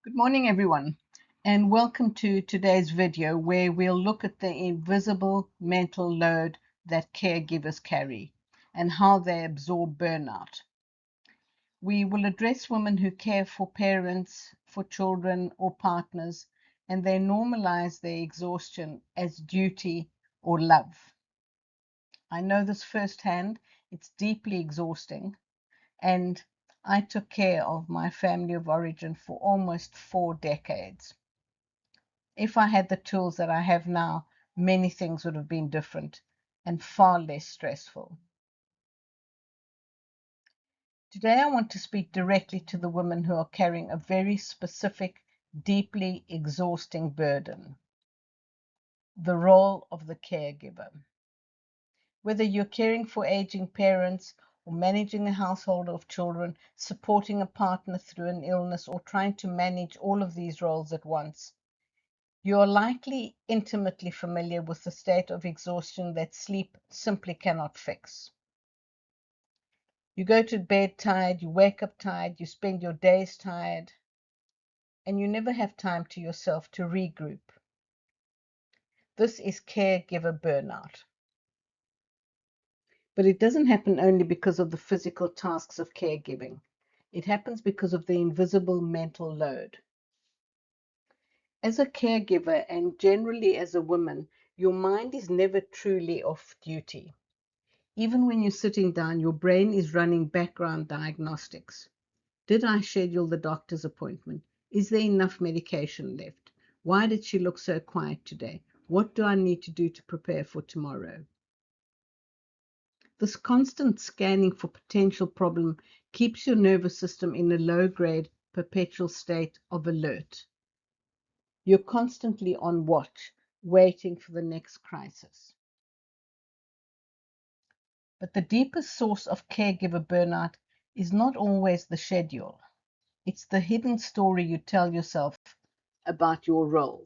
Good morning, everyone, and welcome to today's video where we'll look at the invisible mental load that caregivers carry and how they absorb burnout. We will address women who care for parents, for children, or partners, and they normalize their exhaustion as duty or love. I know this firsthand, it's deeply exhausting, and I took care of my family of origin for almost 4 decades. If I had the tools that I have now, many things would have been different and far less stressful. Today, I want to speak directly to the women who are carrying a very specific, deeply exhausting burden: the role of the caregiver. Whether you're caring for aging parents, or managing a household of children, supporting a partner through an illness, or trying to manage all of these roles at once, you are likely intimately familiar with the state of exhaustion that sleep simply cannot fix. You go to bed tired, you wake up tired, you spend your days tired, and you never have time to yourself to regroup. This is caregiver burnout. But it doesn't happen only because of the physical tasks of caregiving. It happens because of the invisible mental load. As a caregiver, and generally as a woman, your mind is never truly off duty. Even when you're sitting down, your brain is running background diagnostics. Did I schedule the doctor's appointment? Is there enough medication left? Why did she look so quiet today? What do I need to do to prepare for tomorrow? This constant scanning for potential problem keeps your nervous system in a low-grade, perpetual state of alert. You're constantly on watch, waiting for the next crisis. But the deepest source of caregiver burnout is not always the schedule. It's the hidden story you tell yourself about your role.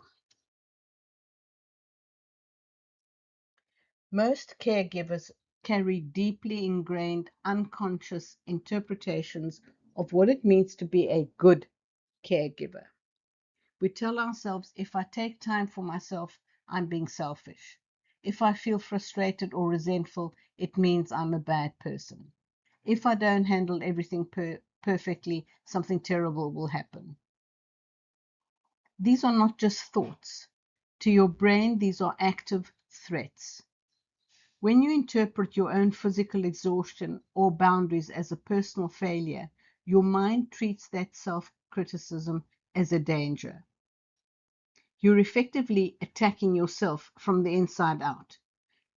Most caregivers carry deeply ingrained unconscious interpretations of what it means to be a good caregiver. We tell ourselves, if I take time for myself, I'm being selfish. If I feel frustrated or resentful, it means I'm a bad person. If I don't handle everything perfectly, something terrible will happen. These are not just thoughts. To your brain, these are active threats. When you interpret your own physical exhaustion or boundaries as a personal failure, your mind treats that self-criticism as a danger. You're effectively attacking yourself from the inside out,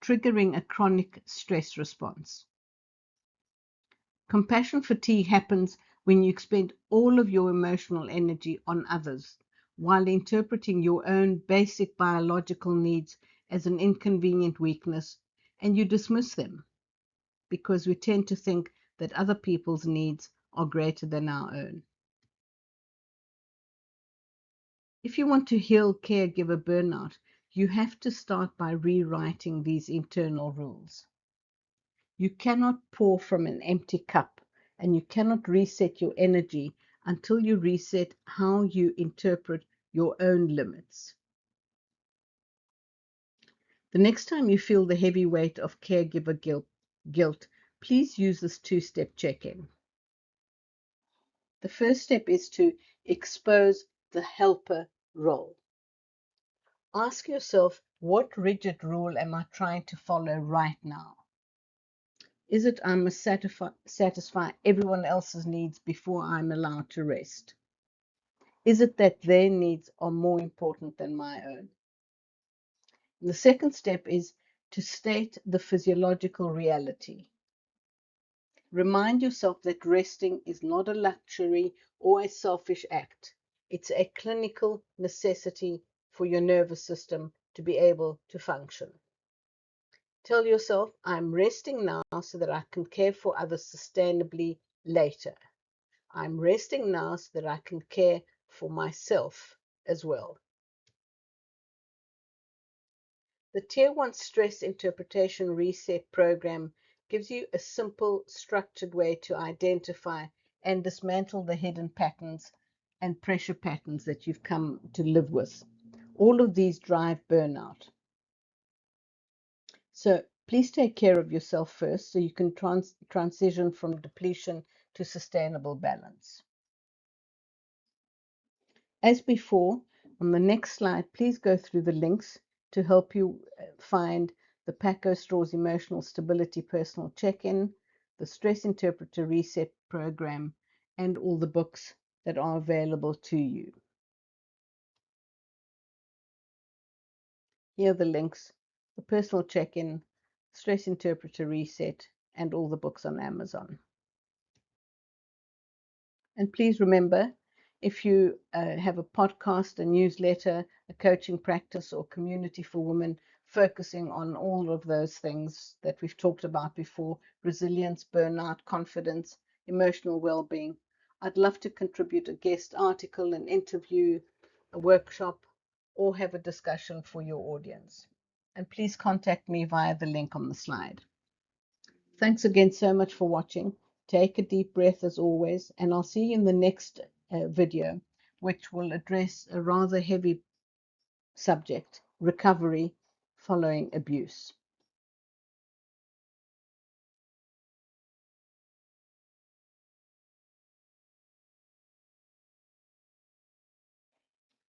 triggering a chronic stress response. Compassion fatigue happens when you expend all of your emotional energy on others, while interpreting your own basic biological needs as an inconvenient weakness, and you dismiss them because we tend to think that other people's needs are greater than our own. If you want to heal caregiver burnout, you have to start by rewriting these internal rules. You cannot pour from an empty cup, and you cannot reset your energy until you reset how you interpret your own limits. The next time you feel the heavy weight of caregiver guilt, please use this two-step check-in. The first step is to expose the helper role. Ask yourself, what rigid rule am I trying to follow right now? Is it I must satisfy everyone else's needs before I'm allowed to rest? Is it that their needs are more important than my own? And the second step is to state the physiological reality. Remind yourself that resting is not a luxury or a selfish act. It's a clinical necessity for your nervous system to be able to function. Tell yourself, I'm resting now so that I can care for others sustainably later. I'm resting now so that I can care for myself as well. The Tier 1 Stress Interpretation Reset program gives you a simple, structured way to identify and dismantle the hidden patterns and pressure patterns that you've come to live with. All of these drive burnout. So please take care of yourself first so you can transition from depletion to sustainable balance. As before, on the next slide, please go through the links to help you find the Paco Straw's Emotional Stability Personal Check-In, the Stress Interpreter Reset Program, and all the books that are available to you. Here are the links: the Personal Check-In, Stress Interpreter Reset, and all the books on Amazon. And please remember, if you have a podcast, a newsletter, a coaching practice, or community for women focusing on all of those things that we've talked about before, resilience, burnout, confidence, emotional well-being, I'd love to contribute a guest article, an interview, a workshop, or have a discussion for your audience. And please contact me via the link on the slide. Thanks again so much for watching. Take a deep breath as always, and I'll see you in the next video, which will address a rather heavy subject: recovery following abuse.